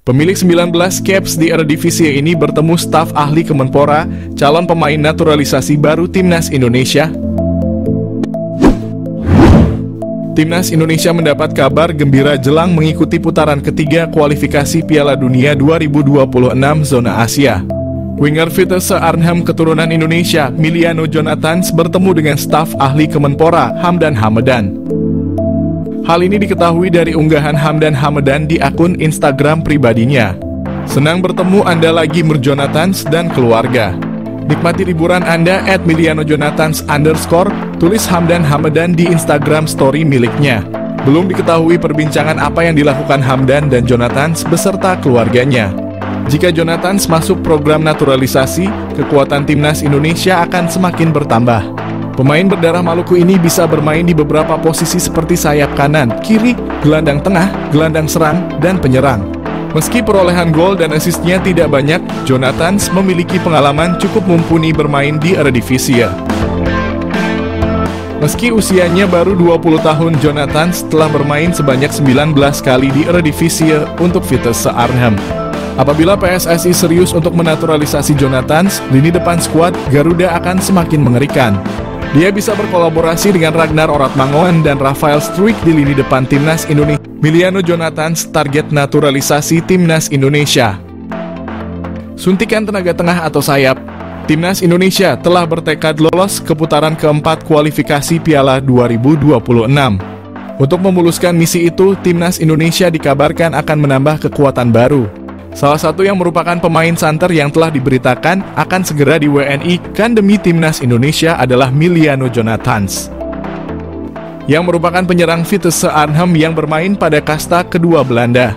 Pemilik 19 caps di Eredivisie ini bertemu staf ahli Kemenpora, calon pemain naturalisasi baru Timnas Indonesia. Timnas Indonesia mendapat kabar gembira jelang mengikuti putaran ketiga kualifikasi Piala Dunia 2026 zona Asia. Winger Vitesse Arnhem keturunan Indonesia, Miliano Jonathans, bertemu dengan staf ahli Kemenpora, Hamdan Hamedan. Hal ini diketahui dari unggahan Hamdan Hamedan di akun Instagram pribadinya. Senang bertemu Anda lagi Jonathans dan keluarga. Nikmati liburan Anda @milianojonathans_, tulis Hamdan Hamedan di Instagram story miliknya. Belum diketahui perbincangan apa yang dilakukan Hamdan dan Jonathans beserta keluarganya. Jika Jonathans masuk program naturalisasi, kekuatan Timnas Indonesia akan semakin bertambah. Pemain berdarah Maluku ini bisa bermain di beberapa posisi seperti sayap kanan, kiri, gelandang tengah, gelandang serang, dan penyerang. Meski perolehan gol dan asisnya tidak banyak, Jonathans memiliki pengalaman cukup mumpuni bermain di Eredivisie. Meski usianya baru 20 tahun, Jonathans telah bermain sebanyak 19 kali di Eredivisie untuk Vitesse Arnhem. Apabila PSSI serius untuk menaturalisasi Jonathans, lini depan skuad Garuda akan semakin mengerikan. Dia bisa berkolaborasi dengan Ragnar Oratmangoen dan Rafael Struijk di lini depan Timnas Indonesia. Miliano Jonathans target naturalisasi Timnas Indonesia. Suntikan tenaga tengah atau sayap. Timnas Indonesia telah bertekad lolos ke putaran keempat kualifikasi Piala 2026. Untuk memuluskan misi itu, Timnas Indonesia dikabarkan akan menambah kekuatan baru. Salah satu yang merupakan pemain santer yang telah diberitakan akan segera di WNI kan demi Timnas Indonesia adalah Miliano Jonathans, yang merupakan penyerang Vitesse Arnhem yang bermain pada kasta kedua Belanda.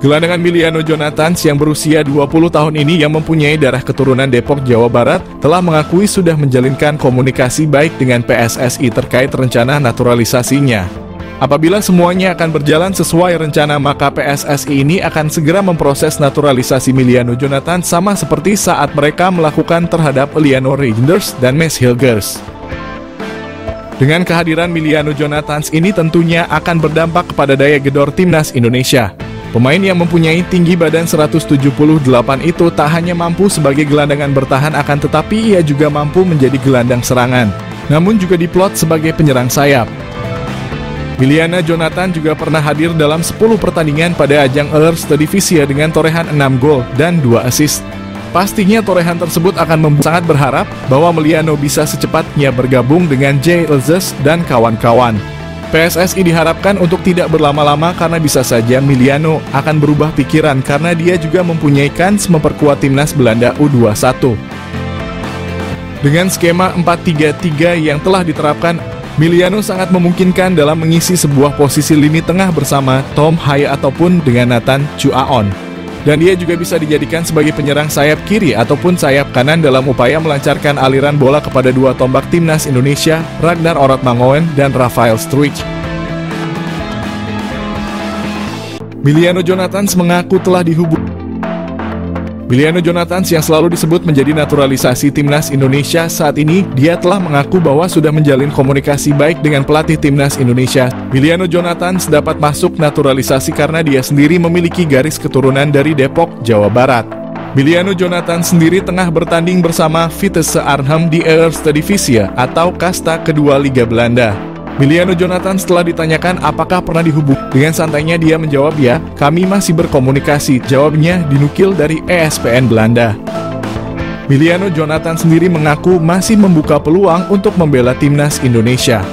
Gelandangan Miliano Jonathans yang berusia 20 tahun ini yang mempunyai darah keturunan Depok, Jawa Barat, telah mengakui sudah menjalinkan komunikasi baik dengan PSSI terkait rencana naturalisasinya. Apabila semuanya akan berjalan sesuai rencana, maka PSSI ini akan segera memproses naturalisasi Miliano Jonathans sama seperti saat mereka melakukan terhadap Eleanor Reinders dan Mads Hilgers. Dengan kehadiran Miliano Jonathans ini tentunya akan berdampak kepada daya gedor Timnas Indonesia. Pemain yang mempunyai tinggi badan 178 itu tak hanya mampu sebagai gelandangan bertahan, akan tetapi ia juga mampu menjadi gelandang serangan, namun juga diplot sebagai penyerang sayap. Miliano Jonathans juga pernah hadir dalam 10 pertandingan pada ajang Eredivisie dengan torehan 6 gol dan 2 assist. Pastinya torehan tersebut akan membuat sangat berharap bahwa Miliano bisa secepatnya bergabung dengan Jay Elzes dan kawan-kawan. PSSI diharapkan untuk tidak berlama-lama karena bisa saja Miliano akan berubah pikiran karena dia juga mempunyai kans memperkuat timnas Belanda U21. Dengan skema 4-3-3 yang telah diterapkan, Miliano sangat memungkinkan dalam mengisi sebuah posisi lini tengah bersama Tom Haye ataupun dengan Nathan Chuaon. Dan dia juga bisa dijadikan sebagai penyerang sayap kiri ataupun sayap kanan dalam upaya melancarkan aliran bola kepada dua tombak Timnas Indonesia, Ragnar Oratmangoen dan Rafael Struijk. Miliano Jonathans mengaku telah dihubungi. Miliano Jonathans yang selalu disebut menjadi naturalisasi Timnas Indonesia, saat ini dia telah mengaku bahwa sudah menjalin komunikasi baik dengan pelatih Timnas Indonesia. Miliano Jonathans dapat masuk naturalisasi karena dia sendiri memiliki garis keturunan dari Depok, Jawa Barat. Miliano Jonathans sendiri tengah bertanding bersama Vitesse Arnhem di Eredivisie atau kasta kedua Liga Belanda. Miliano Jonathans telah ditanyakan apakah pernah dihubungi. Dengan santainya dia menjawab, "Ya, kami masih berkomunikasi." Jawabnya dinukil dari ESPN Belanda. Miliano Jonathans sendiri mengaku masih membuka peluang untuk membela Timnas Indonesia.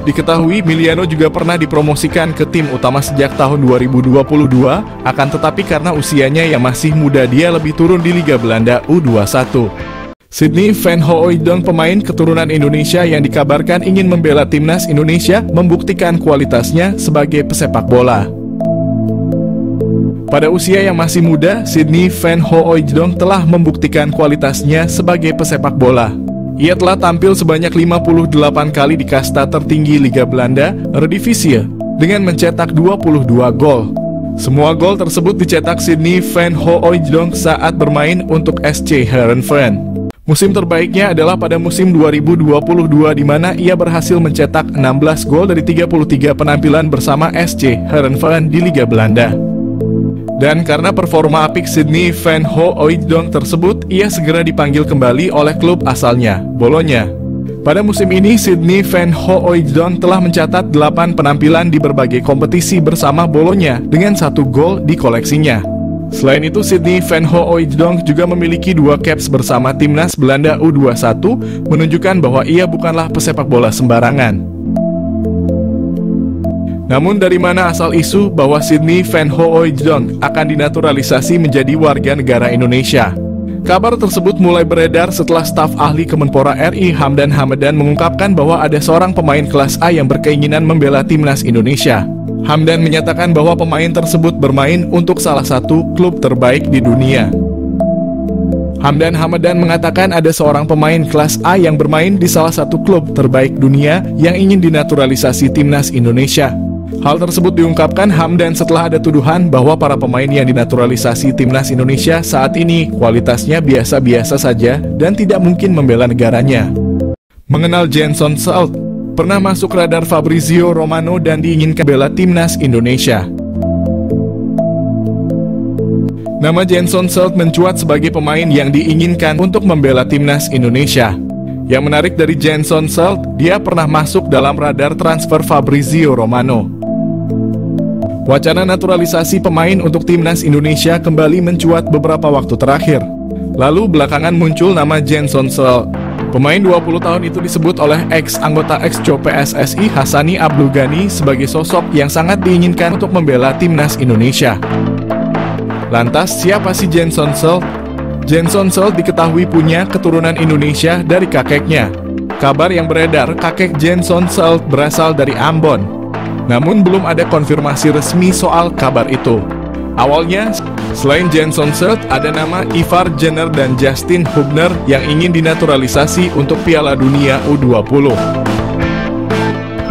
Diketahui Miliano juga pernah dipromosikan ke tim utama sejak tahun 2022, akan tetapi karena usianya yang masih muda dia lebih turun di Liga Belanda U21. Sydney Van Hooijdonk, pemain keturunan Indonesia yang dikabarkan ingin membela Timnas Indonesia, membuktikan kualitasnya sebagai pesepak bola. Pada usia yang masih muda, Sydney Van Hooijdonk telah membuktikan kualitasnya sebagai pesepak bola. Ia telah tampil sebanyak 58 kali di kasta tertinggi Liga Belanda, Eredivisie, dengan mencetak 22 gol. Semua gol tersebut dicetak Sydney Van Hooijdonk saat bermain untuk SC Heerenveen. Musim terbaiknya adalah pada musim 2022 di mana ia berhasil mencetak 16 gol dari 33 penampilan bersama SC Heerenveen di Liga Belanda. Dan karena performa apik Sydney Van Hooijdonk tersebut, ia segera dipanggil kembali oleh klub asalnya, Bologna. Pada musim ini, Sydney Van Hooijdonk telah mencatat 8 penampilan di berbagai kompetisi bersama Bologna dengan 1 gol di koleksinya. Selain itu, Sydney Van Hooijdonk juga memiliki 2 caps bersama timnas Belanda U21, menunjukkan bahwa ia bukanlah pesepak bola sembarangan. Namun dari mana asal isu bahwa Sydney Van Hooijdonk akan dinaturalisasi menjadi warga negara Indonesia? Kabar tersebut mulai beredar setelah staf ahli Kemenpora RI Hamdan Hamadan mengungkapkan bahwa ada seorang pemain kelas A yang berkeinginan membela timnas Indonesia. Hamdan menyatakan bahwa pemain tersebut bermain untuk salah satu klub terbaik di dunia. Hamdan Hamadan mengatakan ada seorang pemain kelas A yang bermain di salah satu klub terbaik dunia yang ingin dinaturalisasi timnas Indonesia. Hal tersebut diungkapkan Hamdan setelah ada tuduhan bahwa para pemain yang dinaturalisasi timnas Indonesia saat ini kualitasnya biasa-biasa saja dan tidak mungkin membela negaranya. Mengenal Jenson Salt, pernah masuk radar Fabrizio Romano dan diinginkan bela timnas Indonesia. Nama Jenson Salt mencuat sebagai pemain yang diinginkan untuk membela timnas Indonesia. Yang menarik dari Jenson Salt, dia pernah masuk dalam radar transfer Fabrizio Romano. Wacana naturalisasi pemain untuk timnas Indonesia kembali mencuat beberapa waktu terakhir. Lalu belakangan muncul nama Jenson Salt. Pemain 20 tahun itu disebut oleh ex-anggota ex-co PSSI Hassani Abdul Ghani sebagai sosok yang sangat diinginkan untuk membela timnas Indonesia. Lantas siapa sih Jenson Salt? Jenson Salt diketahui punya keturunan Indonesia dari kakeknya. Kabar yang beredar, kakek Jenson Salt berasal dari Ambon. Namun belum ada konfirmasi resmi soal kabar itu. Awalnya, selain Jenson Salt, ada nama Ivar Jenner dan Justin Hubner yang ingin dinaturalisasi untuk Piala Dunia U20.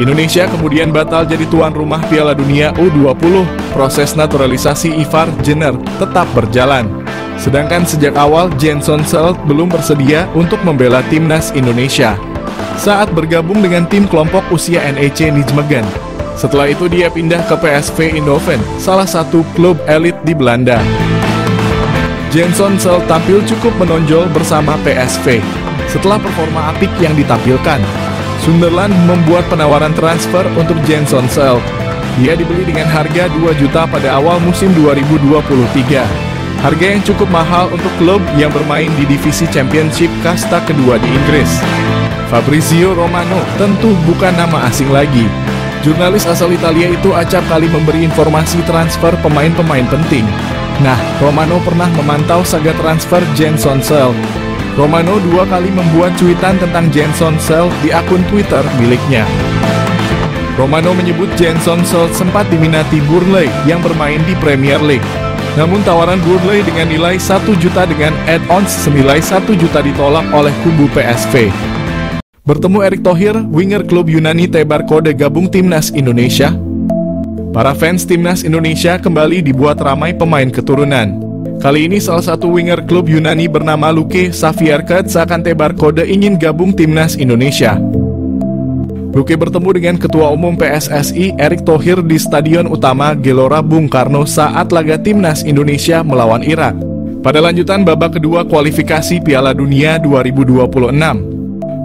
Indonesia kemudian batal jadi tuan rumah Piala Dunia U20. Proses naturalisasi Ivar Jenner tetap berjalan. Sedangkan sejak awal Jenson Salt belum bersedia untuk membela timnas Indonesia saat bergabung dengan tim kelompok usia NEC Nijmegen. Setelah itu dia pindah ke PSV Eindhoven, salah satu klub elit di Belanda. Jenson Salt tampil cukup menonjol bersama PSV. Setelah performa apik yang ditampilkan, Sunderland membuat penawaran transfer untuk Jenson Salt. Dia dibeli dengan harga 2 juta pada awal musim 2023. Harga yang cukup mahal untuk klub yang bermain di divisi Championship kasta kedua di Inggris. Fabrizio Romano tentu bukan nama asing lagi. Jurnalis asal Italia itu acap kali memberi informasi transfer pemain-pemain penting. Nah, Romano pernah memantau saga transfer Jenson Salt. Romano 2 kali membuat cuitan tentang Jenson Salt di akun Twitter miliknya. Romano menyebut Jenson Salt sempat diminati Burnley yang bermain di Premier League. Namun tawaran Burnley dengan nilai 1 juta dengan add-ons senilai 1 juta ditolak oleh kubu PSV. Bertemu Erick Thohir, winger klub Yunani Tebar Kode gabung timnas Indonesia. Para fans timnas Indonesia kembali dibuat ramai pemain keturunan. Kali ini salah satu winger klub Yunani bernama Luke Savierket seakan Tebar Kode ingin gabung timnas Indonesia. Luke bertemu dengan Ketua Umum PSSI Erick Thohir di Stadion Utama Gelora Bung Karno saat laga timnas Indonesia melawan Irak. Pada lanjutan babak kedua kualifikasi Piala Dunia 2026.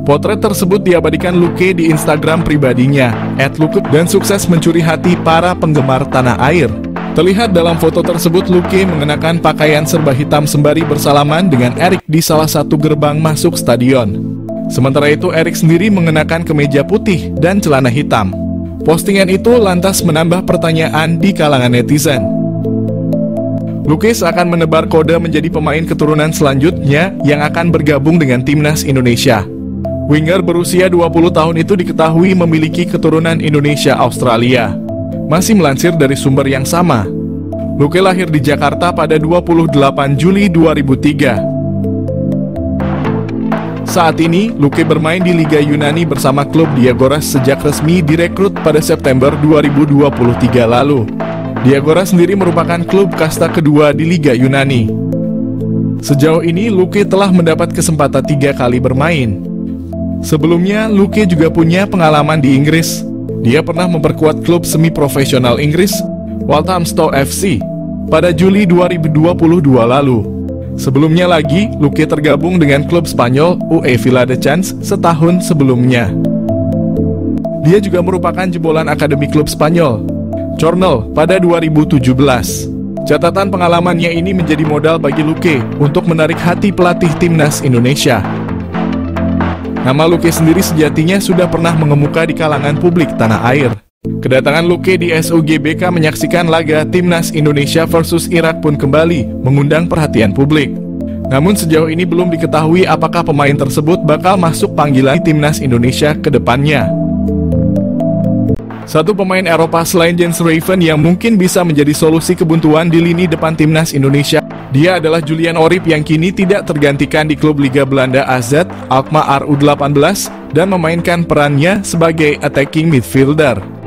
Potret tersebut diabadikan Luke di Instagram pribadinya, @luke, dan sukses mencuri hati para penggemar tanah air. Terlihat dalam foto tersebut Luke mengenakan pakaian serba hitam sembari bersalaman dengan Erick di salah satu gerbang masuk stadion. Sementara itu Erick sendiri mengenakan kemeja putih dan celana hitam. Postingan itu lantas menambah pertanyaan di kalangan netizen. Luke akan menebar kode menjadi pemain keturunan selanjutnya yang akan bergabung dengan timnas Indonesia. Winger berusia 20 tahun itu diketahui memiliki keturunan Indonesia-Australia. Masih melansir dari sumber yang sama, Luke lahir di Jakarta pada 28 Juli 2003. Saat ini, Luke bermain di Liga Yunani bersama klub Diagoras sejak resmi direkrut pada September 2023 lalu. Diagoras sendiri merupakan klub kasta kedua di Liga Yunani. Sejauh ini, Luke telah mendapat kesempatan 3 kali bermain. Sebelumnya, Luke juga punya pengalaman di Inggris. Dia pernah memperkuat klub semi-profesional Inggris, Walthamstow FC. pada Juli 2022 lalu. Sebelumnya lagi, Luque tergabung dengan klub Spanyol UE Viladecans setahun sebelumnya. Dia juga merupakan jebolan akademi klub Spanyol, Cornell, pada 2017. Catatan pengalamannya ini menjadi modal bagi Luque untuk menarik hati pelatih timnas Indonesia. Nama Luque sendiri sejatinya sudah pernah mengemuka di kalangan publik tanah air. Kedatangan Luque di SUGBK menyaksikan laga timnas Indonesia versus Irak pun kembali mengundang perhatian publik. Namun sejauh ini belum diketahui apakah pemain tersebut bakal masuk panggilan timnas Indonesia ke depannya. Satu pemain Eropa selain Jens Raven yang mungkin bisa menjadi solusi kebuntuan di lini depan timnas Indonesia, dia adalah Julian Orip yang kini tidak tergantikan di klub Liga Belanda AZ Alkmaar U18 dan memainkan perannya sebagai attacking midfielder.